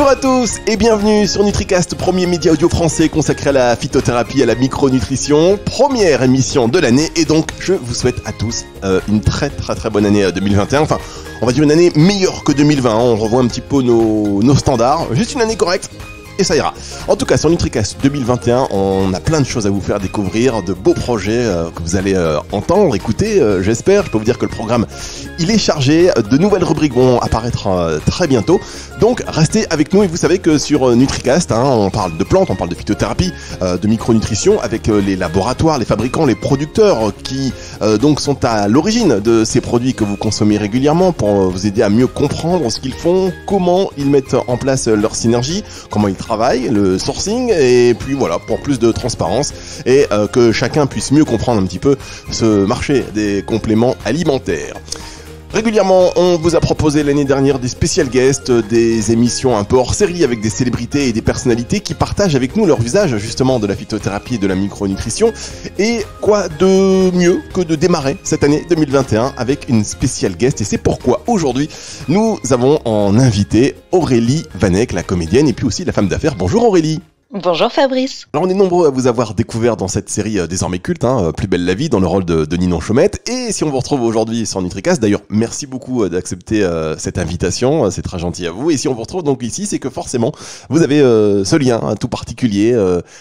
Bonjour à tous et bienvenue sur NutriCast, premier média audio français consacré à la phytothérapie et à la micronutrition. Première émission de l'année et donc je vous souhaite à tous une très bonne année 2021. Enfin, on va dire une année meilleure que 2020. On revoit un petit peu nos standards. Juste une année correcte. Et ça ira. En tout cas, sur NutriCast 2021, on a plein de choses à vous faire découvrir, de beaux projets que vous allez entendre, écouter, j'espère. Je peux vous dire que le programme, il est chargé. De nouvelles rubriques vont apparaître très bientôt. Donc, restez avec nous et vous savez que sur NutriCast, on parle de plantes, on parle de phytothérapie, de micronutrition avec les laboratoires, les fabricants, les producteurs qui donc sont à l'origine de ces produits que vous consommez régulièrement pour vous aider à mieux comprendre ce qu'ils font, comment ils mettent en place leur synergie, comment ils travail, le sourcing et puis voilà pour plus de transparence et que chacun puisse mieux comprendre un petit peu ce marché des compléments alimentaires. Régulièrement, on vous a proposé l'année dernière des spécial guests, des émissions un peu hors série avec des célébrités et des personnalités qui partagent avec nous leur usage justement de la phytothérapie et de la micronutrition. Et quoi de mieux que de démarrer cette année 2021 avec une spécial guest. Et c'est pourquoi aujourd'hui, nous avons en invité Aurélie Vanek, la comédienne et puis aussi la femme d'affaires. Bonjour Aurélie. Bonjour Fabrice. Alors on est nombreux à vous avoir découvert dans cette série désormais culte, Plus belle la vie, dans le rôle de Ninon Chaumette. Et si on vous retrouve aujourd'hui sur NutriCast, d'ailleurs merci beaucoup d'accepter cette invitation, c'est très gentil à vous. Et si on vous retrouve donc ici, c'est que forcément vous avez ce lien tout particulier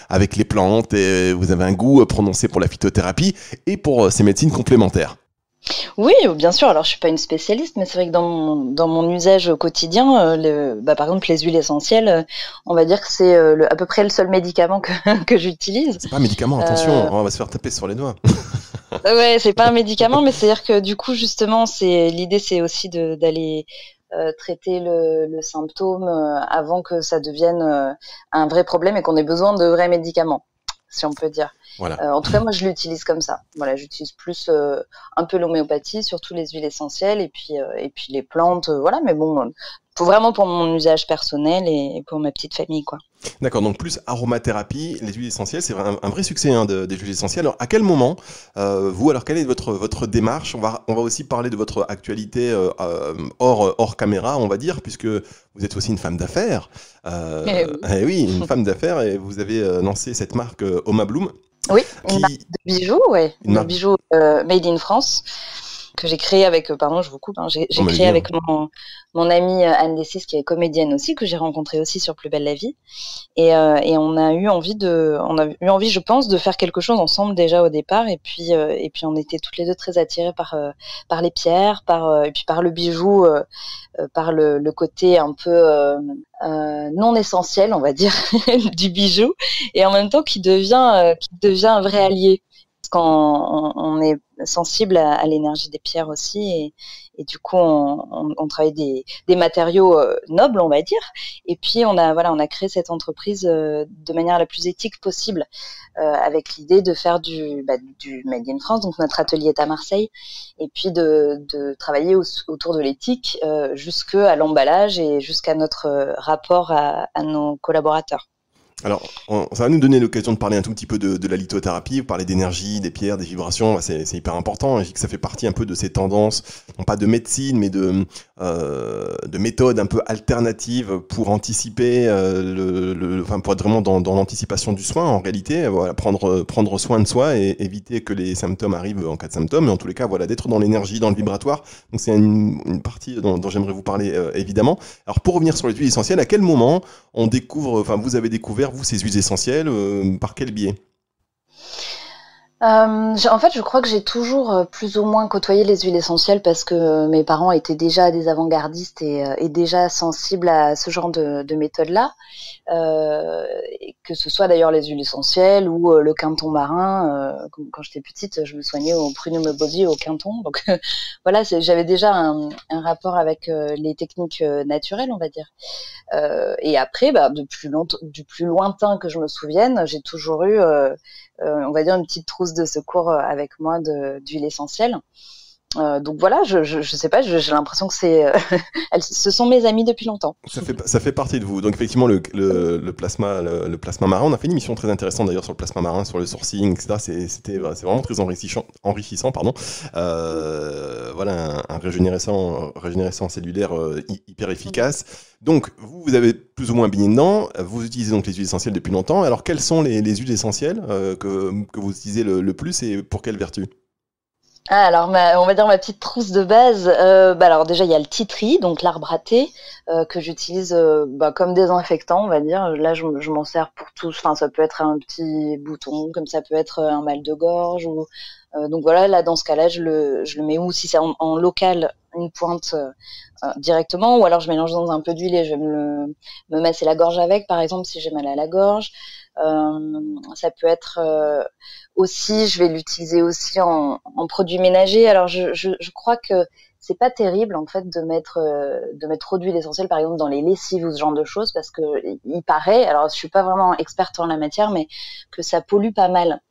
avec les plantes et vous avez un goût prononcé pour la phytothérapie et pour ces médecines complémentaires. Oui, bien sûr. Alors, je suis pas une spécialiste, mais c'est vrai que dans mon usage au quotidien, par exemple, les huiles essentielles, on va dire que c'est à peu près le seul médicament que j'utilise. C'est pas un médicament, attention, on va se faire taper sur les doigts. Ouais, c'est pas un médicament, mais c'est-à-dire que du coup, justement, l'idée, c'est aussi d'aller traiter le symptôme avant que ça devienne un vrai problème et qu'on ait besoin de vrais médicaments, si on peut dire. Voilà. En tout cas, moi, je l'utilise comme ça. Voilà, j'utilise plus un peu l'homéopathie, surtout les huiles essentielles et puis les plantes, voilà. Mais bon, vraiment pour mon usage personnel et pour ma petite famille, quoi. D'accord, donc plus aromathérapie, les huiles essentielles, c'est un vrai succès des huiles essentielles. Alors, à quel moment, quelle est votre démarche? On va aussi parler de votre actualité hors caméra, on va dire, puisque vous êtes aussi une femme d'affaires. Oui. Oui, une femme d'affaires, et vous avez lancé cette marque Oma Bloom. Oui, une marque de bijoux, ouais, une bijoux made in France que j'ai créé avec, pardon, je vous coupe, j'ai créé avec mon amie Anne Dessis, qui est comédienne aussi, que j'ai rencontrée aussi sur Plus belle la vie, et on a eu envie, je pense, de faire quelque chose ensemble déjà au départ, et puis on était toutes les deux très attirées par les pierres, et puis par le bijou, par le côté un peu non essentiel, on va dire, du bijou, et en même temps qui devient un vrai allié. Parce qu'on est sensible à l'énergie des pierres aussi, et du coup on travaille des matériaux nobles, on va dire, et puis on a créé cette entreprise de manière la plus éthique possible, avec l'idée de faire du Made in France, donc notre atelier est à Marseille, et puis de travailler autour de l'éthique jusqu'à l'emballage et jusqu'à notre rapport à nos collaborateurs. Alors, ça va nous donner l'occasion de parler un tout petit peu de la lithothérapie, vous parlez d'énergie, des pierres, des vibrations, c'est hyper important, et je dis que ça fait partie un peu de ces tendances, non pas de médecine, mais de méthodes un peu alternatives pour anticiper, pour être vraiment dans l'anticipation du soin, en réalité, voilà, prendre soin de soi et éviter que les symptômes arrivent en cas de symptômes, mais en tous les cas, voilà, d'être dans l'énergie, dans le vibratoire, donc c'est une partie dont j'aimerais vous parler évidemment. Alors, pour revenir sur les huiles essentielles, à quel moment vous avez découvert vous, ces huiles essentielles, par quel biais? En fait, je crois que j'ai toujours plus ou moins côtoyé les huiles essentielles parce que mes parents étaient déjà des avant-gardistes et déjà sensibles à ce genre de méthode-là. Et que ce soit d'ailleurs les huiles essentielles ou le quinton marin. Quand j'étais petite, je me soignais au prunum body au quinton. Donc voilà, j'avais déjà un rapport avec les techniques naturelles, on va dire. Et après, du plus lointain que je me souvienne, j'ai toujours eu on va dire une petite trousse de secours avec moi d'huile essentielle. Donc voilà, je sais pas, j'ai l'impression que ce sont mes amis depuis longtemps. Ça fait partie de vous. Donc effectivement, le plasma marin, on a fait une émission très intéressante d'ailleurs sur le plasma marin, sur le sourcing, etc. C'est vraiment très enrichissant, pardon. Voilà, un régénérescent cellulaire hyper efficace. Donc vous avez plus ou moins baigné dedans. Vous utilisez donc les huiles essentielles depuis longtemps. Alors quelles sont les huiles essentielles que vous utilisez le plus et pour quelles vertus? Alors, on va dire ma petite trousse de base. Alors déjà, il y a le tea tree, donc l'arbre à thé, que j'utilise comme désinfectant, on va dire. Là, je m'en sers pour tout. Enfin, ça peut être un petit bouton, comme ça peut être un mal de gorge. Donc voilà, là, dans ce cas-là, je le mets où si c'est en local, une pointe directement, ou alors je mélange dans un peu d'huile et je vais me masser la gorge avec, par exemple, si j'ai mal à la gorge. Ça peut être aussi, je vais l'utiliser aussi en produits ménagers. Alors je crois que c'est pas terrible en fait de mettre trop d'huile essentielle par exemple dans les lessives ou ce genre de choses parce que il paraît, alors je suis pas vraiment experte en la matière, mais que ça pollue pas mal.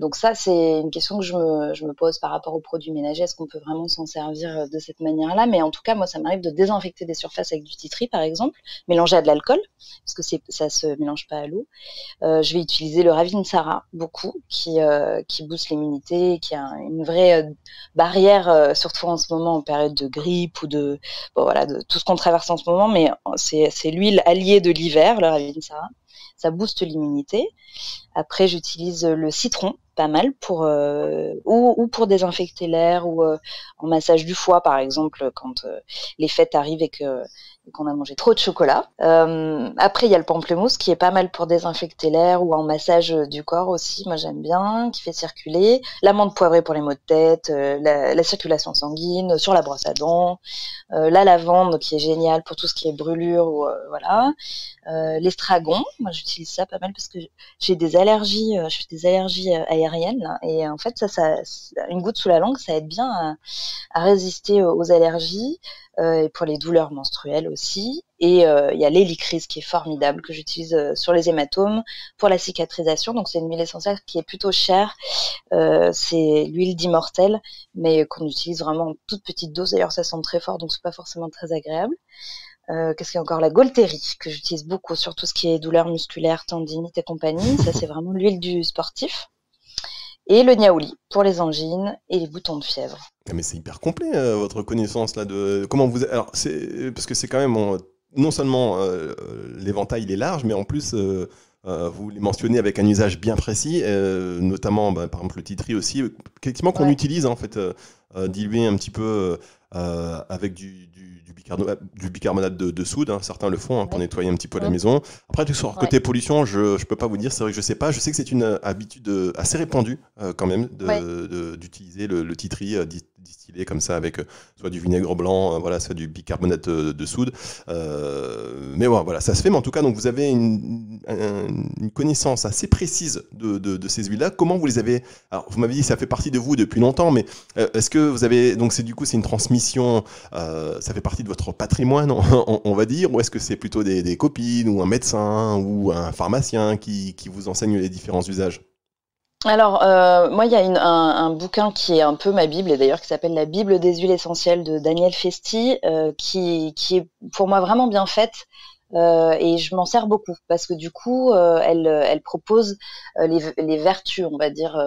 Donc ça, c'est une question que je me pose par rapport aux produits ménagers. Est-ce qu'on peut vraiment s'en servir de cette manière-là? Mais en tout cas, moi, ça m'arrive de désinfecter des surfaces avec du tea tree, par exemple, mélangé à de l'alcool, parce que ça se mélange pas à l'eau. Je vais utiliser le Ravinsara beaucoup, qui booste l'immunité, qui a une vraie barrière, surtout en ce moment en période de grippe ou de tout ce qu'on traverse en ce moment. Mais c'est l'huile alliée de l'hiver, le Ravinsara. Ça booste l'immunité. Après, j'utilise le citron, pas mal, ou pour désinfecter l'air, ou en massage du foie, par exemple, quand les fêtes arrivent et qu'on a mangé trop de chocolat. Après, il y a le pamplemousse qui est pas mal pour désinfecter l'air ou en massage du corps aussi, moi j'aime bien, qui fait circuler. L'amande poivrée pour les maux de tête, la circulation sanguine, sur la brosse à dents. La lavande qui est géniale pour tout ce qui est brûlure, ou voilà. L'estragon, moi j'utilise ça pas mal parce que j'ai des allergies, je fais des allergies aériennes là, et en fait ça une goutte sous la langue, ça aide bien à résister aux allergies et pour les douleurs menstruelles aussi. Et il y a l'hélicryse qui est formidable que j'utilise sur les hématomes pour la cicatrisation. Donc c'est une huile essentielle qui est plutôt chère. C'est l'huile d'immortel, mais qu'on utilise vraiment en toute petite dose. D'ailleurs ça sent très fort, donc c'est pas forcément très agréable. Qu'est-ce qu'il y a encore? La Golteri, que j'utilise beaucoup sur tout ce qui est douleurs musculaires, tendinite et compagnie. Ça, c'est vraiment l'huile du sportif. Et le niaouli pour les angines et les boutons de fièvre. Ah mais c'est hyper complet, votre connaissance là de comment vous. Alors c'est parce que c'est quand même non seulement l'éventail il est large, mais en plus vous les mentionnez avec un usage bien précis, notamment par exemple le tea tree aussi, effectivement qu'on utilise en fait dilué un petit peu avec du bicarbonate de soude, hein, certains le font pour nettoyer un petit peu la maison. Après, sur côté pollution, je peux pas vous dire, c'est vrai que je sais pas. Je sais que c'est une habitude assez répandue quand même d'utiliser le tea tree distillé comme ça avec soit du vinaigre blanc, voilà, soit du bicarbonate de soude. Mais voilà, ça se fait. Mais en tout cas, donc vous avez une connaissance assez précise de ces huiles-là. Comment vous les avez? Alors, vous m'avez dit que ça fait partie de vous depuis longtemps, mais est-ce que vous avez donc c'est une transmission, ça fait partie de votre patrimoine, on va dire, ou est-ce que c'est plutôt des copines ou un médecin ou un pharmacien qui vous enseigne les différents usages? Alors, moi, il y a un bouquin qui est un peu ma Bible, et d'ailleurs qui s'appelle La Bible des huiles essentielles de Daniel Festi, qui est pour moi vraiment bien faite. Et je m'en sers beaucoup parce que du coup, elle propose les vertus, on va dire,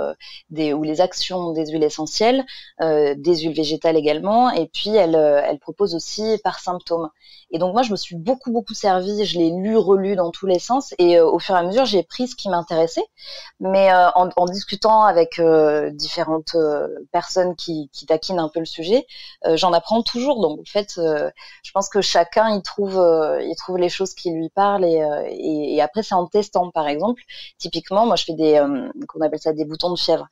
ou les actions des huiles essentielles, des huiles végétales également, et puis elle propose aussi par symptômes. Et donc moi, je me suis beaucoup servie, je l'ai lu, relu dans tous les sens, et au fur et à mesure, j'ai pris ce qui m'intéressait. Mais en discutant avec différentes personnes qui taquinent un peu le sujet, j'en apprends toujours. Donc en fait, je pense que chacun il trouve les choses qui lui parlent, et après c'est en testant. Par exemple, typiquement, moi je fais qu'on appelle ça des boutons de fièvre.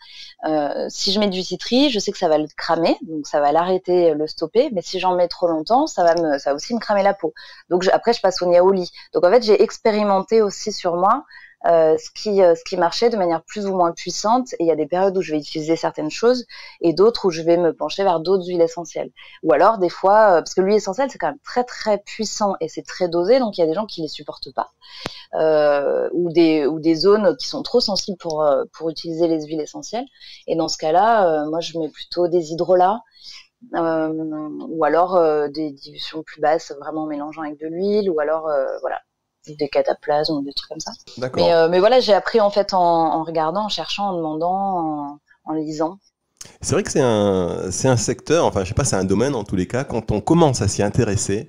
Si je mets du tea tree, je sais que ça va le cramer, donc ça va l'arrêter, le stopper. Mais si j'en mets trop longtemps, ça va aussi me cramer la peau. Donc après je passe au niaouli. Donc en fait j'ai expérimenté aussi sur moi ce qui marchait de manière plus ou moins puissante. Et il y a des périodes où je vais utiliser certaines choses et d'autres où je vais me pencher vers d'autres huiles essentielles. Ou alors des fois, parce que l'huile essentielle c'est quand même très très puissant et c'est très dosé, donc il y a des gens qui les supportent pas, ou des zones qui sont trop sensibles pour utiliser les huiles essentielles. Et dans ce cas-là, moi je mets plutôt des hydrolats. Ou alors des dilutions plus basses, vraiment mélangeant avec de l'huile, ou alors voilà, des cataplasmes ou des trucs comme ça. Mais voilà, j'ai appris en fait en regardant, en cherchant, en demandant, en lisant. C'est vrai que c'est un secteur, enfin je sais pas, c'est un domaine en tous les cas, quand on commence à s'y intéresser,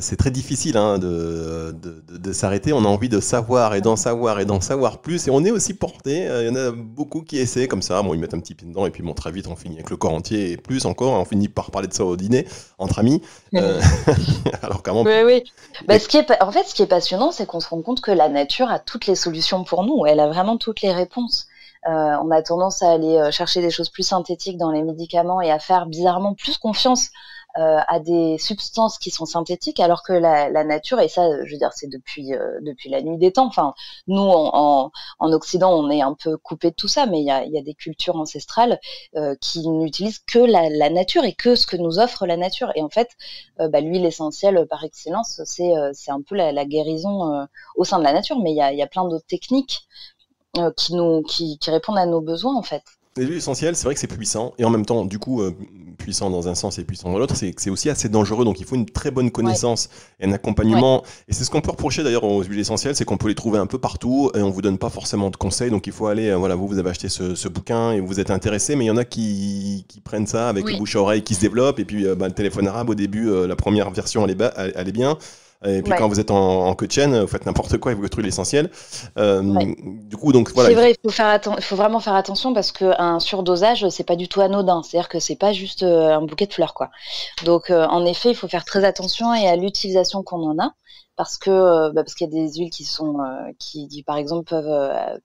c'est très difficile de s'arrêter. On a envie de savoir et d'en savoir et d'en savoir plus. Et on est aussi porté. Il y en a beaucoup qui essaient comme ça. Bon, ils mettent un petit pied dedans et puis bon, très vite, on finit avec le corps entier et plus encore. On finit par parler de ça au dîner, entre amis. Alors comment... Oui, oui. Bah, ce qui est passionnant, c'est qu'on se rend compte que la nature a toutes les solutions pour nous. Elle a vraiment toutes les réponses. On a tendance à aller chercher des choses plus synthétiques dans les médicaments et à faire bizarrement plus confiance à des substances qui sont synthétiques, alors que la nature, et ça, je veux dire, c'est depuis la nuit des temps. Enfin, nous, en Occident, on est un peu coupé de tout ça, mais il y a des cultures ancestrales qui n'utilisent que la nature et que ce que nous offre la nature. Et en fait, l'huile essentielle par excellence, c'est un peu la guérison au sein de la nature, mais il y a plein d'autres techniques qui répondent à nos besoins, en fait. Les huiles essentielles, c'est vrai que c'est puissant, et en même temps, du coup, puissant dans un sens et puissant dans l'autre, c'est aussi assez dangereux, donc il faut une très bonne connaissance et un accompagnement. Et c'est ce qu'on peut reprocher d'ailleurs aux huiles essentielles, c'est qu'on peut les trouver un peu partout, et on vous donne pas forcément de conseils, donc il faut aller, voilà, vous avez acheté ce bouquin, et vous êtes intéressé, mais il y en a qui prennent ça avec le bouche à oreille qui se développe, et puis le téléphone arabe, au début, la première version, elle est bien. Et puis quand vous êtes en queue de chaîne, vous faites n'importe quoi et vous détruisez l'essentiel. Du coup, donc voilà. C'est vrai, il faut vraiment faire attention parce qu'un surdosage, c'est pas du tout anodin. C'est-à-dire que c'est pas juste un bouquet de fleurs, quoi. Donc, en effet, il faut faire très attention et à l'utilisation qu'on en a. Parce qu'il y a des huiles qui par exemple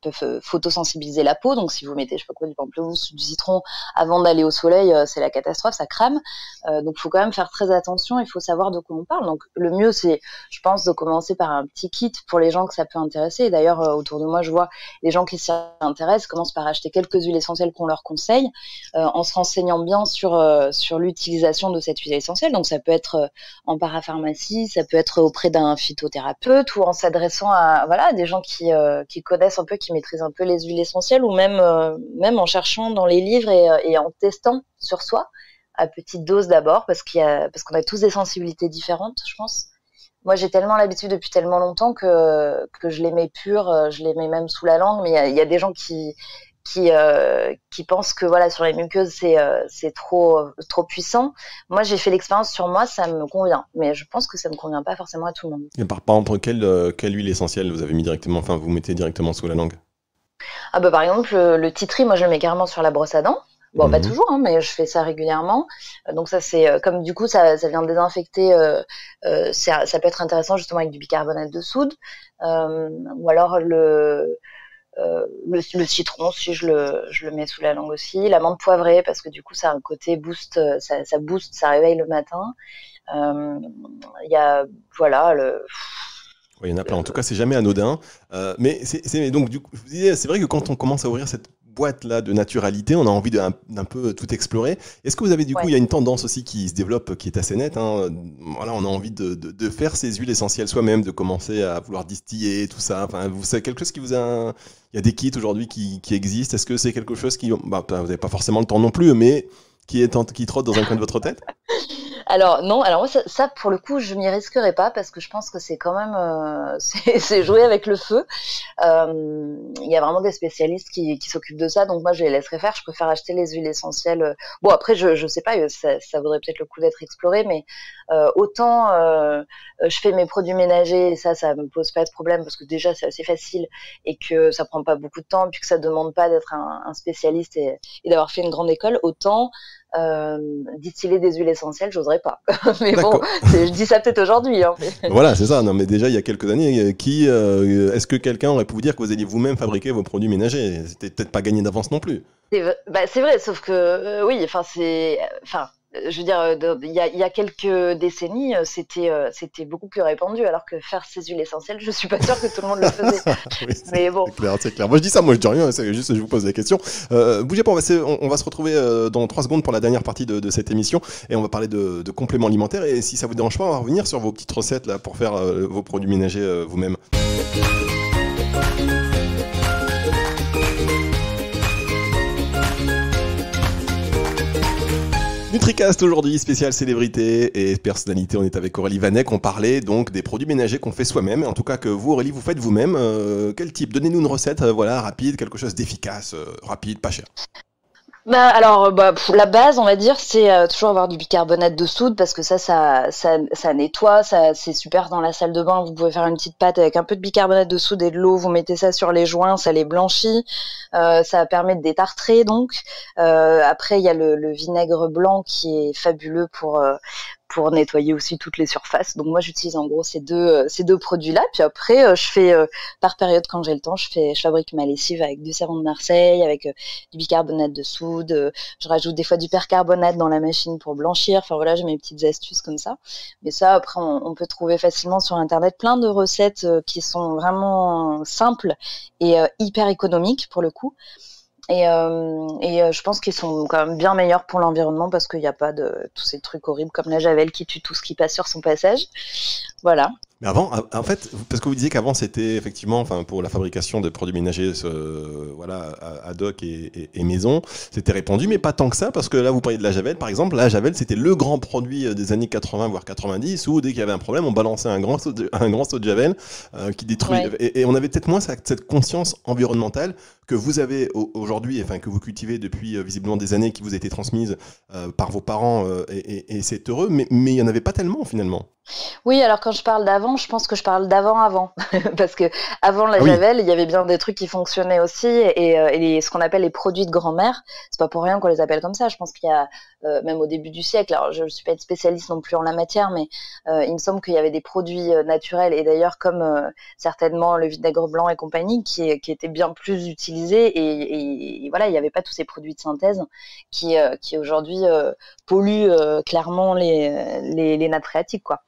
peuvent photosensibiliser la peau. Donc si vous mettez je sais pas quoi, du pamplemousse, du citron avant d'aller au soleil, c'est la catastrophe, ça crame. Donc il faut quand même faire très attention, il faut savoir de quoi on parle. Donc le mieux c'est, je pense, de commencer par un petit kit pour les gens que ça peut intéresser. Et d'ailleurs autour de moi je vois les gens qui s'y intéressent commencent par acheter quelques huiles essentielles qu'on leur conseille, en se renseignant bien sur l'utilisation de cette huile essentielle. Donc ça peut être en parapharmacie, ça peut être auprès d'un phytothérapeute ou en s'adressant à des gens qui connaissent un peu, qui maîtrisent un peu les huiles essentielles, ou même en cherchant dans les livres et en testant sur soi à petite dose d'abord, parce qu'on a tous des sensibilités différentes, je pense. Moi, j'ai tellement l'habitude depuis tellement longtemps que je les mets pures, je les mets même sous la langue, mais il y a des gens qui pensent que voilà, sur les muqueuses c'est trop puissant. Moi j'ai fait l'expérience sur moi, ça me convient, mais je pense que ça ne convient pas forcément à tout le monde. Et par exemple, quelle huile essentielle vous avez mis directement, enfin vous mettez directement sous la langue? Par exemple le tea tree, moi je le mets carrément sur la brosse à dents. Bon, pas toujours, hein, mais je fais ça régulièrement. Donc ça, c'est comme du coup, ça vient désinfecter. Ça peut être intéressant justement avec du bicarbonate de soude, ou alors le citron, si je le mets sous la langue aussi. La menthe poivrée, parce que du coup, ça a un côté boost, ça booste, ça réveille le matin. Il y a, voilà, il y en a plein. En tout cas, c'est jamais anodin. Mais donc, du coup, je vous disais, c'est vrai que quand on commence à ouvrir cette boîte-là de naturalité, on a envie d'un peu tout explorer. Est-ce que vous avez, du coup, il y a une tendance aussi qui se développe, qui est assez nette, hein. Voilà, on a envie de faire ces huiles essentielles soi-même, de commencer à vouloir distiller, tout ça. Enfin, c'est quelque chose qui vous a... Il y a des kits aujourd'hui qui existent. Est-ce que c'est quelque chose qui... vous n'avez pas forcément le temps non plus, mais qui trotte dans un coin de votre tête? Alors non, alors moi ça pour le coup je m'y risquerai pas, parce que je pense que c'est quand même c'est jouer avec le feu. Il y a vraiment des spécialistes qui s'occupent de ça, donc moi je les laisserai faire. Je préfère acheter les huiles essentielles. Bon après je sais pas, ça vaudrait peut-être le coup d'être exploré, mais autant je fais mes produits ménagers et ça me pose pas de problème, parce que déjà c'est assez facile et que ça prend pas beaucoup de temps, puis que ça demande pas d'être un spécialiste et d'avoir fait une grande école. Autant distiller des huiles essentielles, j'oserais pas. Mais bon, je dis ça peut-être aujourd'hui. Hein, mais... Voilà, c'est ça. Non, mais déjà, il y a quelques années, est-ce que quelqu'un aurait pu vous dire que vous alliez vous-même fabriquer vos produits ménagers? C'était peut-être pas gagné d'avance non plus. C'est vrai, sauf que oui, je veux dire, il y a quelques décennies, c'était beaucoup plus répandu, alors que faire ces huiles essentielles, je suis pas sûre que tout le monde le faisait. Oui, mais bon. C'est clair. Moi, je dis ça, moi, je dis rien, c'est juste, je vous pose la question. Bougez pas, on va se retrouver dans 3 secondes pour la dernière partie de cette émission, et on va parler de compléments alimentaires, et si ça vous dérange pas, on va revenir sur vos petites recettes là, pour faire vos produits ménagers vous-même. NutriCast aujourd'hui, spécial célébrité et personnalité. On est avec Aurélie Vanek. On parlait donc des produits ménagers qu'on fait soi-même. En tout cas que vous, Aurélie, vous faites vous-même. Quel type? Donnez-nous une recette, voilà, rapide, quelque chose d'efficace, rapide, pas cher. Alors, la base, on va dire, c'est toujours avoir du bicarbonate de soude, parce que ça nettoie, c'est super dans la salle de bain. Vous pouvez faire une petite pâte avec un peu de bicarbonate de soude et de l'eau, vous mettez ça sur les joints, ça les blanchit, ça permet de détartrer donc. Après, il y a le vinaigre blanc qui est fabuleux pour nettoyer aussi toutes les surfaces. Donc moi, j'utilise en gros ces deux produits-là. Puis après, je fais par période, quand j'ai le temps, je fabrique ma lessive avec du savon de Marseille, avec du bicarbonate de soude. Je rajoute des fois du percarbonate dans la machine pour blanchir. Enfin voilà, j'ai mes petites astuces comme ça. Mais ça, après, on peut trouver facilement sur Internet plein de recettes qui sont vraiment simples et hyper économiques pour le coup. Et je pense qu'ils sont quand même bien meilleurs pour l'environnement, parce qu'il n'y a pas de tous ces trucs horribles comme la javel qui tue tout ce qui passe sur son passage. Voilà. Mais avant, en fait, parce que vous disiez qu'avant c'était effectivement, enfin pour la fabrication de produits ménagers, voilà, ad hoc et maison, c'était répandu, mais pas tant que ça, parce que là vous parliez de la javel, par exemple. La javel, c'était le grand produit des années 80 voire 90, où dès qu'il y avait un problème, on balançait un grand seau de javel qui détruit. Ouais. Et on avait peut-être moins cette conscience environnementale que vous avez aujourd'hui, enfin que vous cultivez depuis visiblement des années, qui vous a été transmise par vos parents, et c'est heureux, mais il n'y en avait pas tellement finalement. Oui, alors quand je parle d'avant, je pense que je parle d'avant, parce que avant la javel, il y avait bien des trucs qui fonctionnaient aussi, et ce qu'on appelle les produits de grand-mère, c'est pas pour rien qu'on les appelle comme ça. Je pense qu'il y a même au début du siècle, alors je suis pas une spécialiste non plus en la matière, mais il me semble qu'il y avait des produits naturels, et d'ailleurs comme certainement le vinaigre blanc et compagnie, qui étaient bien plus utilisés, et voilà, il n'y avait pas tous ces produits de synthèse qui aujourd'hui polluent clairement les nappes phréatiques, quoi.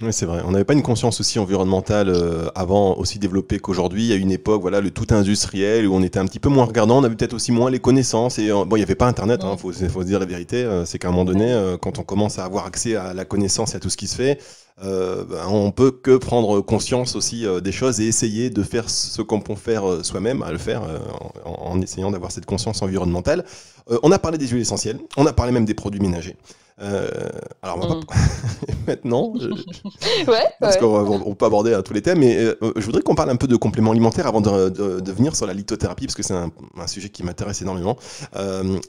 Oui, c'est vrai. On n'avait pas une conscience aussi environnementale avant aussi développée qu'aujourd'hui. Il y a une époque, voilà, le tout industriel, où on était un petit peu moins regardant, on avait peut-être aussi moins les connaisses. Et bon, il n'y avait pas Internet, hein, faut se dire la vérité. C'est qu'à un moment donné, quand on commence à avoir accès à la connaissance et à tout ce qui se fait, on peut que prendre conscience aussi des choses et essayer de faire ce qu'on peut faire soi-même, à le faire en essayant d'avoir cette conscience environnementale. On a parlé des huiles essentielles, on a parlé même des produits ménagers. Alors on va pas... maintenant, parce qu'on peut aborder tous les thèmes, mais je voudrais qu'on parle un peu de compléments alimentaires avant de venir sur la lithothérapie, parce que c'est un sujet qui m'intéresse énormément.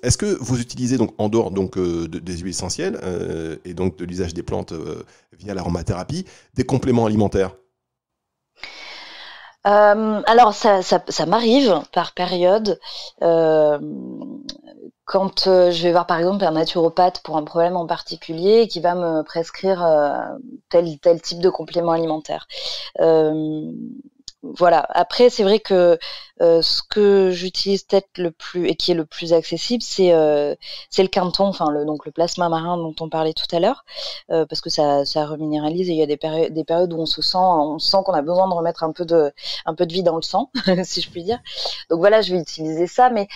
Est-ce que vous utilisez, donc en dehors donc des huiles essentielles et donc de l'usage des plantes via l'aromathérapie, des compléments alimentaires? Alors ça m'arrive par période. Quand je vais voir par exemple un naturopathe pour un problème en particulier, qui va me prescrire tel type de complément alimentaire. Voilà. Après, c'est vrai que ce que j'utilise peut-être le plus et qui est le plus accessible, c'est le Quinton, enfin donc le plasma marin dont on parlait tout à l'heure, parce que ça reminéralise, et il y a des périodes où on sent qu'on a besoin de remettre un peu de vie dans le sang, si je puis dire. Donc voilà, je vais utiliser ça, mais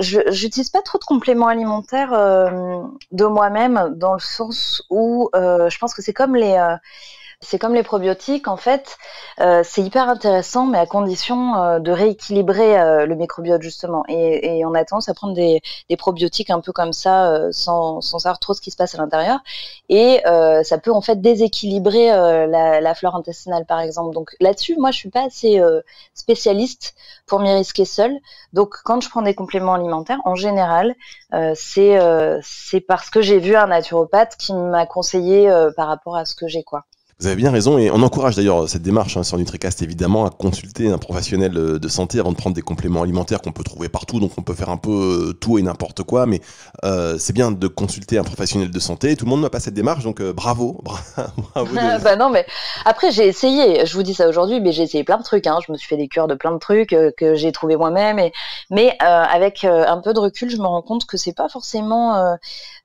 j'utilise pas trop de compléments alimentaires de moi-même, dans le sens où je pense que c'est comme les probiotiques, en fait, c'est hyper intéressant, mais à condition de rééquilibrer le microbiote, justement. Et on a tendance à prendre des probiotiques un peu comme ça, sans savoir trop ce qui se passe à l'intérieur. Et ça peut en fait déséquilibrer la flore intestinale, par exemple. Donc là-dessus, moi, je suis pas assez spécialiste pour m'y risquer seule. Donc quand je prends des compléments alimentaires, en général, c'est parce que j'ai vu un naturopathe qui m'a conseillé par rapport à ce que j'ai, quoi. Vous avez bien raison et on encourage d'ailleurs cette démarche sur NutriCast évidemment à consulter un professionnel de santé avant de prendre des compléments alimentaires qu'on peut trouver partout, donc on peut faire un peu tout et n'importe quoi, mais c'est bien de consulter un professionnel de santé. Tout le monde n'a pas cette démarche, donc bravo. Bah non, mais après j'ai essayé, je vous dis ça aujourd'hui, mais j'ai essayé plein de trucs, hein. Je me suis fait des cures de plein de trucs que j'ai trouvé moi-même, mais avec un peu de recul, je me rends compte que c'est pas forcément...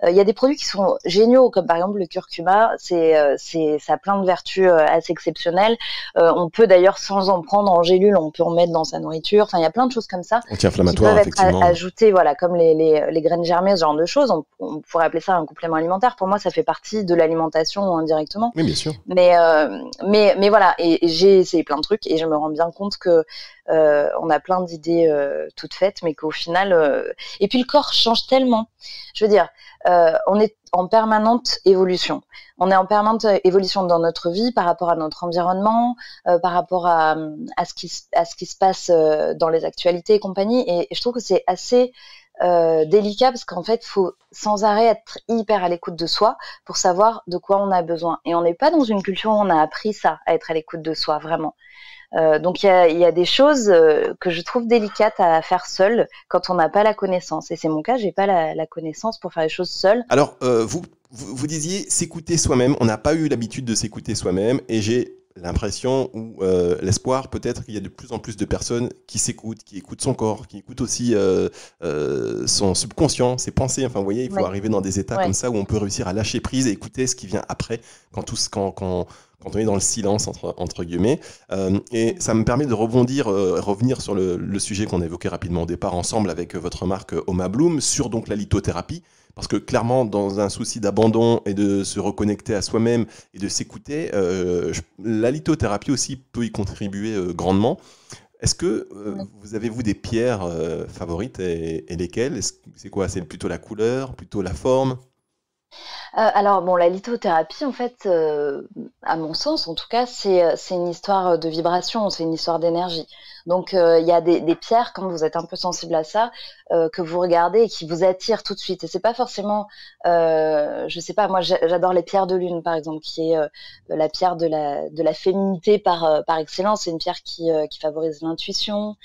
Il y a des produits qui sont géniaux, comme par exemple le curcuma, ça a plein de vertus assez exceptionnelles. On peut d'ailleurs, sans en prendre en gélule, on peut en mettre dans sa nourriture. Enfin, il y a plein de choses comme ça anti-inflammatoire, qui peuvent effectivement. être ajoutées, voilà, comme les graines germées, ce genre de choses. On pourrait appeler ça un complément alimentaire. Pour moi, ça fait partie de l'alimentation indirectement. Oui, bien sûr. Mais voilà, et j'ai essayé plein de trucs et je me rends bien compte que on a plein d'idées toutes faites, mais qu'au final... Et puis le corps change tellement. Je veux dire, on est en permanente évolution. On est en permanente évolution dans notre vie par rapport à notre environnement, par rapport à ce qui se passe dans les actualités et compagnie. Et je trouve que c'est assez délicat parce qu'en fait, il faut sans arrêt être hyper à l'écoute de soi pour savoir de quoi on a besoin. Et on n'est pas dans une culture où on a appris ça, à être à l'écoute de soi, vraiment. Donc il y a des choses que je trouve délicates à faire seule quand on n'a pas la connaissance. Et c'est mon cas, j'ai pas la connaissance pour faire les choses seule. Alors, vous disiez s'écouter soi-même. On n'a pas eu l'habitude de s'écouter soi-même et j'ai l'impression ou l'espoir peut-être qu'il y a de plus en plus de personnes qui s'écoutent, qui écoutent son corps, qui écoutent aussi son subconscient, ses pensées. Enfin, vous voyez, il faut arriver dans des états comme ça où on peut réussir à lâcher prise et écouter ce qui vient après quand on est dans le silence, entre guillemets. Et ça me permet de revenir sur le sujet qu'on a évoqué rapidement au départ ensemble avec votre marque Oma Bloom, sur donc la lithothérapie. Parce que clairement, dans un souci d'abandon et de se reconnecter à soi-même et de s'écouter, la lithothérapie aussi peut y contribuer grandement. Est-ce que vous avez, vous, des pierres favorites et lesquelles? C'est quoi? C'est plutôt la couleur, plutôt la forme? Alors bon, la lithothérapie, en fait, à mon sens, en tout cas, c'est une histoire de vibration, c'est une histoire d'énergie. Donc, il y a des pierres, quand vous êtes un peu sensible à ça, que vous regardez et qui vous attirent tout de suite. Et c'est pas forcément, je sais pas, moi, j'adore les pierres de lune, par exemple, qui est la pierre de la féminité par excellence. C'est une pierre qui favorise l'intuition,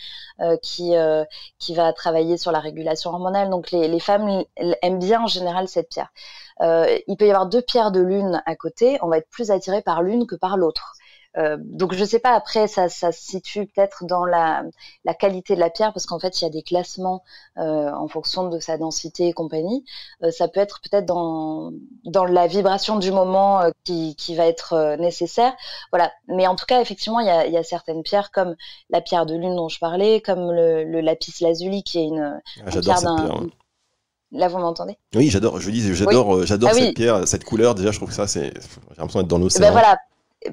qui va travailler sur la régulation hormonale. Donc, les femmes elles aiment bien en général cette pierre. Il peut y avoir deux pierres de lune à côté, on va être plus attiré par l'une que par l'autre. Donc je sais pas, après ça se situe peut-être dans la qualité de la pierre, parce qu'en fait il y a des classements en fonction de sa densité et compagnie. Ça peut être peut-être dans la vibration du moment qui va être nécessaire. Voilà. Mais en tout cas, effectivement, il y a certaines pierres comme la pierre de lune dont je parlais, comme le lapis lazuli, qui est une pierre d'un... Là, vous m'entendez? Oui, j'adore. Je dis, j'adore cette pierre, cette couleur. Déjà, je trouve que ça, j'ai l'impression d'être dans l'océan. Ben voilà.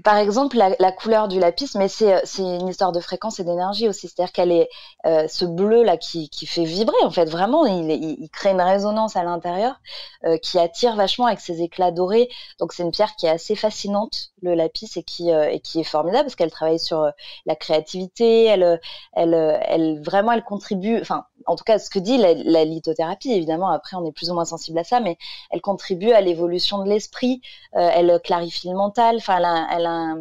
Par exemple, la couleur du lapis, mais c'est une histoire de fréquence et d'énergie aussi. C'est-à-dire qu'elle est ce bleu là qui fait vibrer en fait. Vraiment, il crée une résonance à l'intérieur qui attire vachement avec ses éclats dorés. Donc c'est une pierre qui est assez fascinante, le lapis, et qui est formidable parce qu'elle travaille sur la créativité. Elle vraiment elle contribue. Enfin, en tout cas, ce que dit la lithothérapie. Évidemment, après, on est plus ou moins sensible à ça, mais elle contribue à l'évolution de l'esprit. Elle clarifie le mental. Enfin, elle a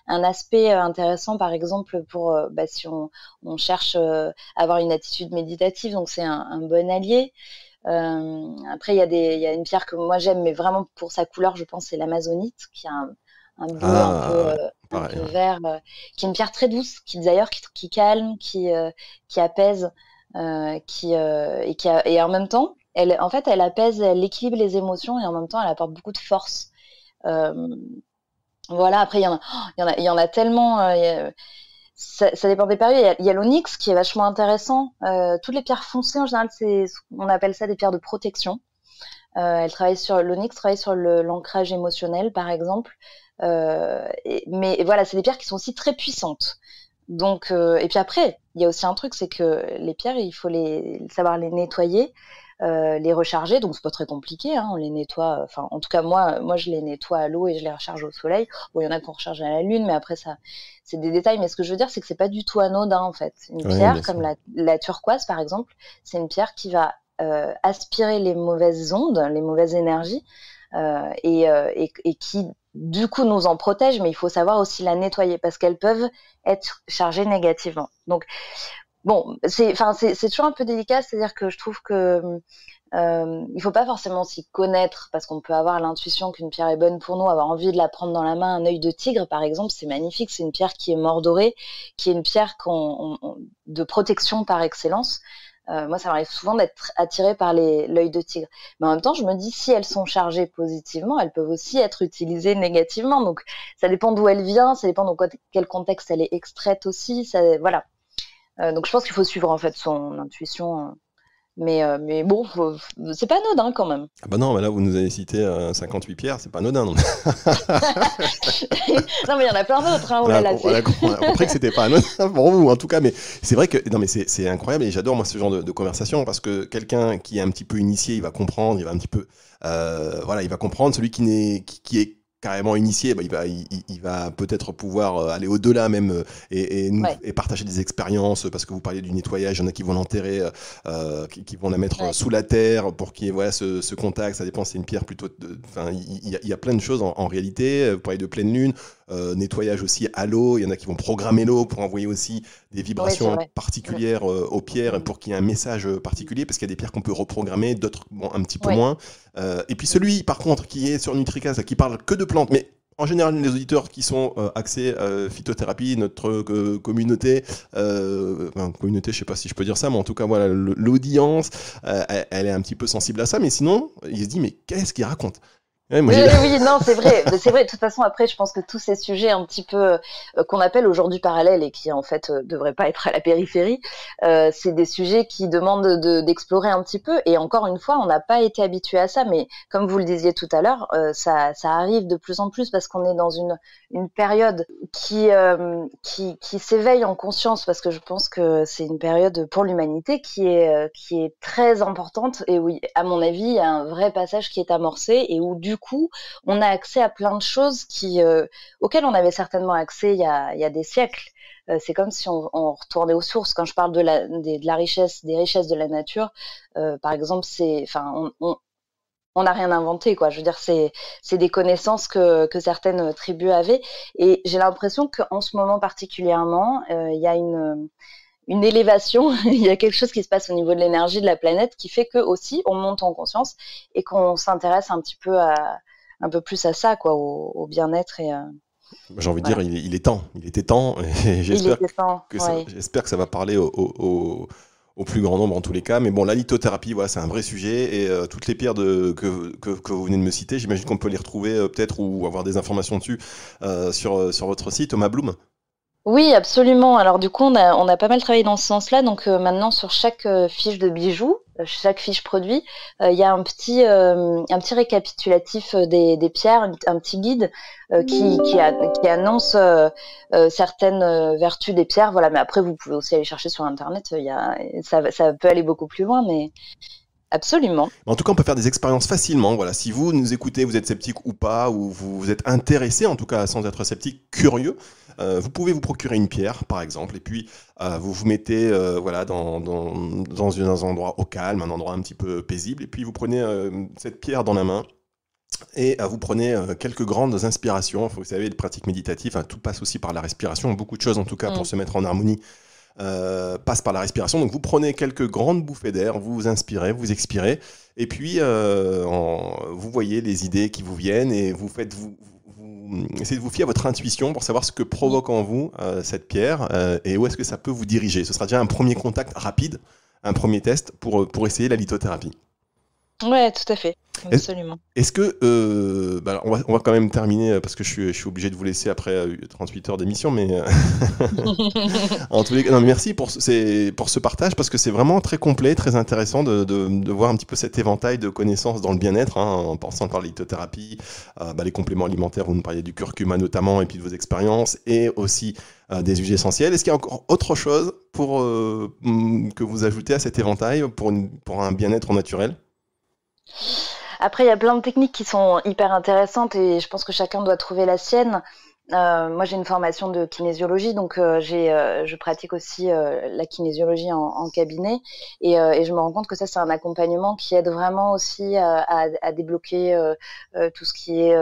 un aspect intéressant, par exemple, pour si on cherche à avoir une attitude méditative, donc c'est un bon allié. Après, il y a une pierre que moi j'aime, mais vraiment pour sa couleur, je pense, c'est l'amazonite, qui a un bleu un peu vert, qui est une pierre très douce, qui d'ailleurs qui calme, qui apaise, et en même temps, elle apaise, elle équilibre les émotions et en même temps, elle apporte beaucoup de force. Voilà, après, il y en a tellement. Ça dépend des périodes. Il y a l'onyx qui est vachement intéressant. Toutes les pierres foncées, en général, on appelle ça des pierres de protection. L'onyx travaille sur l'ancrage émotionnel, par exemple. Mais voilà, c'est des pierres qui sont aussi très puissantes. Donc, et puis après, il y a aussi un truc, c'est que les pierres, il faut savoir les nettoyer. Les recharger, donc c'est pas très compliqué, hein, on les nettoie, enfin en tout cas moi je les nettoie à l'eau et je les recharge au soleil. Bon, il y en a qu'on recharge à la lune, mais après ça c'est des détails, mais ce que je veux dire c'est que c'est pas du tout anodin en fait. Une pierre comme la turquoise par exemple, c'est une pierre qui va aspirer les mauvaises ondes, les mauvaises énergies, et qui du coup nous en protège, mais il faut savoir aussi la nettoyer parce qu'elles peuvent être chargées négativement. Donc bon, c'est toujours un peu délicat, c'est-à-dire que je trouve que il faut pas forcément s'y connaître parce qu'on peut avoir l'intuition qu'une pierre est bonne pour nous, avoir envie de la prendre dans la main. Un œil de tigre, par exemple, c'est magnifique, c'est une pierre qui est mordorée, qui est une pierre de protection par excellence. Moi, ça m'arrive souvent d'être attirée par l'œil de tigre. Mais en même temps, je me dis, si elles sont chargées positivement, elles peuvent aussi être utilisées négativement. Donc, ça dépend d'où elle vient, ça dépend dans quel contexte elle est extraite aussi. Voilà. Donc, je pense qu'il faut suivre en fait son intuition. Mais bon, c'est pas anodin quand même. Ah bah non, là vous nous avez cité 58 pierres, c'est pas anodin. Non, non mais il y en a plein d'autres. Hein, on a compris que c'était pas anodin pour vous en tout cas, mais c'est vrai que non mais c'est incroyable et j'adore moi ce genre de conversation parce que quelqu'un qui est un petit peu initié, il va comprendre, il va un petit peu il va comprendre. Celui qui est carrément initié, il va peut-être pouvoir aller au-delà même et partager des expériences parce que vous parliez du nettoyage, il y en a qui vont l'enterrer, qui vont la mettre sous la terre pour qu'il y ait ce contact, ça dépend, c'est une pierre plutôt, il y a plein de choses en réalité, vous parlez de pleine lune, nettoyage aussi à l'eau, il y en a qui vont programmer l'eau pour envoyer aussi des vibrations particulières aux pierres pour qu'il y ait un message particulier, parce qu'il y a des pierres qu'on peut reprogrammer, d'autres un petit peu moins. Et puis celui par contre qui est sur NutriCast, qui parle que de plantes, mais en général les auditeurs qui sont axés phytothérapie, notre communauté, communauté, je sais pas si je peux dire ça, mais en tout cas voilà, l'audience, elle est un petit peu sensible à ça, mais sinon il se dit mais qu'est-ce qu'il raconte? Oui, non, c'est vrai. C'est vrai. De toute façon, après, je pense que tous ces sujets un petit peu qu'on appelle aujourd'hui parallèles et qui en fait devraient pas être à la périphérie, c'est des sujets qui demandent d'explorer un petit peu. Et encore une fois, on n'a pas été habitué à ça, mais comme vous le disiez tout à l'heure, ça arrive de plus en plus parce qu'on est dans une période qui s'éveille en conscience, parce que je pense que c'est une période pour l'humanité qui est très importante et où, à mon avis, il y a un vrai passage qui est amorcé et où du coup, on a accès à plein de choses auxquelles on avait certainement accès il y a des siècles. C'est comme si on retournait aux sources. Quand je parle de la richesse, des richesses de la nature, par exemple, on n'a rien inventé, quoi. Je veux dire, c'est des connaissances que certaines tribus avaient. Et j'ai l'impression qu'en ce moment particulièrement, il y a une élévation, il y a quelque chose qui se passe au niveau de l'énergie de la planète qui fait que aussi on monte en conscience et qu'on s'intéresse un peu plus à ça, quoi, au bien-être et j'ai envie de dire, il est temps. Il était temps. Et j'espère que ça va parler au plus grand nombre en tous les cas. Mais bon, la lithothérapie, voilà, c'est un vrai sujet. Et toutes les pierres que vous venez de me citer, j'imagine qu'on peut les retrouver peut-être ou avoir des informations dessus sur votre site, Thomas Bloom. Oui, absolument. Alors du coup, on a pas mal travaillé dans ce sens-là. Donc maintenant, sur chaque fiche de bijoux, chaque fiche produit, il y a un petit récapitulatif des pierres, un petit guide qui annonce certaines vertus des pierres. Voilà. Mais après, vous pouvez aussi aller chercher sur Internet. Ça peut aller beaucoup plus loin, mais absolument. En tout cas, on peut faire des expériences facilement. Voilà, si vous nous écoutez, vous êtes sceptique ou pas, ou vous êtes intéressé, en tout cas sans être sceptique, curieux, vous pouvez vous procurer une pierre, par exemple, et puis vous vous mettez dans un endroit au calme, un endroit un petit peu paisible, et puis vous prenez cette pierre dans la main. Et vous prenez quelques grandes inspirations. Vous savez, les pratiques méditatives, tout passe aussi par la respiration. Beaucoup de choses, en tout cas, pour se mettre en harmonie, passe par la respiration. Donc vous prenez quelques grandes bouffées d'air, vous vous inspirez, vous expirez, et puis vous voyez les idées qui vous viennent et vous essayez de vous fier à votre intuition pour savoir ce que provoque en vous cette pierre et où est-ce que ça peut vous diriger. Ce sera déjà un premier contact rapide, un premier test pour essayer la lithothérapie. Ouais, tout à fait. Absolument. Est-ce que on va quand même terminer parce que je suis obligé de vous laisser après 38 heures d'émission, mais en tous les cas, merci pour ce partage parce que c'est vraiment très complet, très intéressant de voir un petit peu cet éventail de connaissances dans le bien-être, en passant par la lithothérapie, les compléments alimentaires, vous nous parliez du curcuma notamment et puis de vos expériences et aussi des huiles essentielles. Est-ce qu'il y a encore autre chose que vous ajoutez à cet éventail pour un bien-être naturel ? Après, il y a plein de techniques qui sont hyper intéressantes et je pense que chacun doit trouver la sienne. Moi, j'ai une formation de kinésiologie, donc je pratique aussi la kinésiologie en cabinet, et je me rends compte que ça, c'est un accompagnement qui aide vraiment aussi à débloquer tout ce qui est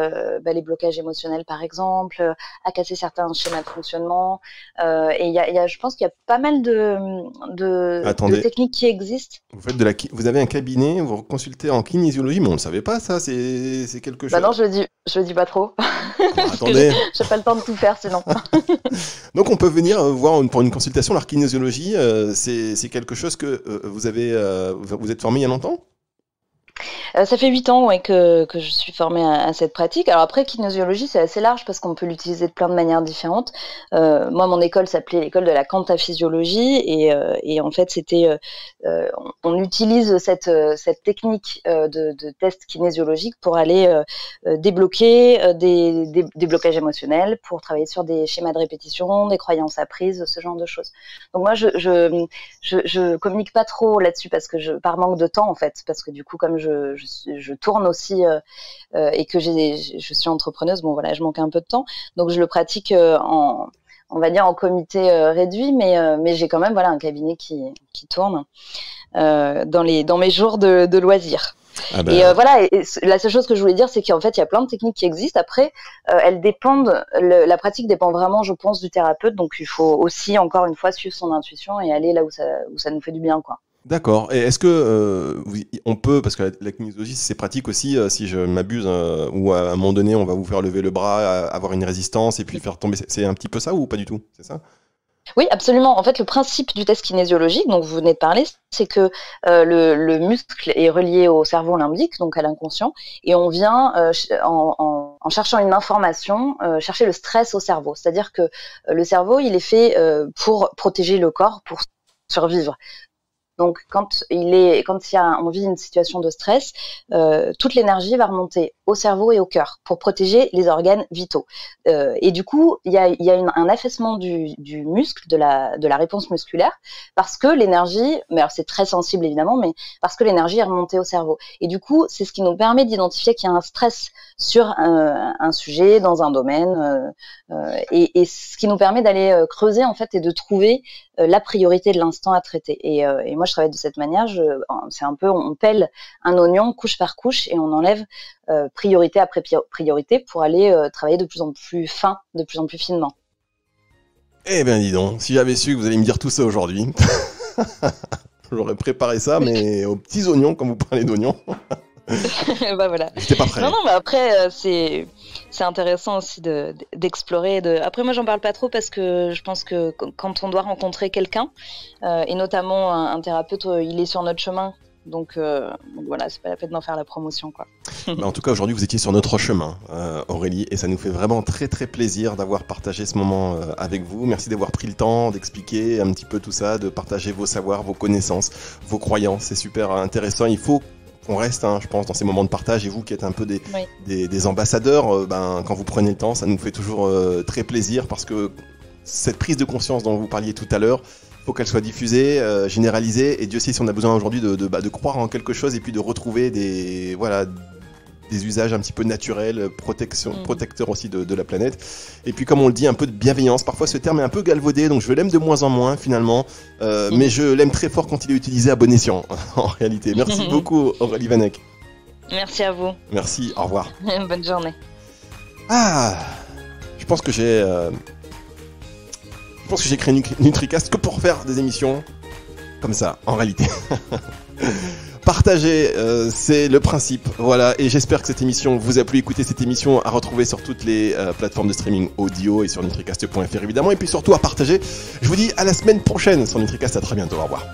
les blocages émotionnels, par exemple, à casser certains schémas de fonctionnement. Et je pense qu'il y a pas mal de techniques qui existent. Vous avez un cabinet, vous consultez en kinésiologie, mais on ne le savait pas, ça, c'est quelque chose. Non, je le dis pas trop. Attendez. J'ai pas le temps de tout faire sinon. Donc on peut venir voir pour une consultation. La kinésiologie, c'est quelque chose que vous êtes formé il y a longtemps ? Ça fait 8 ans que je suis formée à cette pratique. Alors après, kinésiologie, c'est assez large parce qu'on peut l'utiliser de plein de manières différentes. Moi, mon école s'appelait l'école de la quantaphysiologie et en fait, on utilise cette technique de test kinésiologique pour aller débloquer des blocages émotionnels, pour travailler sur des schémas de répétition, des croyances apprises, ce genre de choses. Donc moi, je communique pas trop là-dessus parce que par manque de temps en fait, parce que du coup, comme je tourne aussi et que je suis entrepreneuse, bon voilà, je manque un peu de temps, donc je le pratique on va dire en comité réduit, mais j'ai quand même un cabinet qui tourne dans mes jours de loisirs. Ah ben... Et la seule chose que je voulais dire, c'est qu'en fait, il y a plein de techniques qui existent. Après, elles dépendent, la pratique dépend vraiment, je pense, du thérapeute. Donc, il faut aussi, encore une fois, suivre son intuition et aller là où ça nous fait du bien, quoi. D'accord. Et est-ce que on peut, parce que la kinésiologie, c'est pratique aussi, si je m'abuse, ou à un moment donné, on va vous faire lever le bras, avoir une résistance et puis faire tomber. C'est un petit peu ça ou pas du tout ? C'est ça ? Oui, absolument. En fait, le principe du test kinésiologique, dont vous venez de parler, c'est que le muscle est relié au cerveau limbique, donc à l'inconscient, et on vient, en cherchant une information, chercher le stress au cerveau. C'est-à-dire que le cerveau, il est fait pour protéger le corps, pour survivre. Donc, quand on vit une situation de stress, toute l'énergie va remonter au cerveau et au cœur pour protéger les organes vitaux. Et du coup, il y a un affaissement du muscle, de la réponse musculaire, parce que l'énergie, mais alors c'est très sensible évidemment, mais parce que l'énergie est remontée au cerveau. Et du coup, c'est ce qui nous permet d'identifier qu'il y a un stress sur un sujet, dans un domaine, et ce qui nous permet d'aller creuser en fait et de trouver la priorité de l'instant à traiter. Et moi, je travaille de cette manière. C'est un peu, on pèle un oignon couche par couche et on enlève priorité après priorité pour aller travailler de plus en plus fin, de plus en plus finement. Eh bien, dis donc, si j'avais su que vous allez me dire tout ça aujourd'hui, j'aurais préparé ça, mais aux petits oignons, comme vous parlez d'oignons. Bah voilà. J'étais pas prêt. Non, mais après, c'est intéressant aussi d'explorer. Après, moi, j'en parle pas trop parce que je pense que quand on doit rencontrer quelqu'un, et notamment un thérapeute, il est sur notre chemin. Donc voilà, c'est pas la peine d'en faire la promotion, quoi. En tout cas, aujourd'hui, vous étiez sur notre chemin, Aurélie, et ça nous fait vraiment très très plaisir d'avoir partagé ce moment avec vous. Merci d'avoir pris le temps d'expliquer un petit peu tout ça, de partager vos savoirs, vos connaissances, vos croyances. C'est super intéressant. Il faut qu'on reste, je pense, dans ces moments de partage. Et vous qui êtes un peu des ambassadeurs, quand vous prenez le temps, ça nous fait toujours très plaisir parce que cette prise de conscience dont vous parliez tout à l'heure, faut qu'elle soit diffusée, généralisée, et Dieu sait si on a besoin aujourd'hui de croire en quelque chose et puis de retrouver des usages un petit peu naturels, protecteurs aussi de la planète. Et puis comme on le dit, un peu de bienveillance. Parfois ce terme est un peu galvaudé, donc je l'aime de moins en moins finalement, mais je l'aime très fort quand il est utilisé à bon escient, en réalité. Merci beaucoup Aurélie Vanek. Merci à vous. Merci, au revoir. Bonne journée. Je pense que j'ai créé NutriCast que pour faire des émissions comme ça, en réalité. Partager, c'est le principe. Voilà, et j'espère que cette émission vous a plu. Écoutez cette émission à retrouver sur toutes les plateformes de streaming audio et sur nutricast.fr évidemment. Et puis surtout à partager. Je vous dis à la semaine prochaine sur NutriCast. À très bientôt. Au revoir.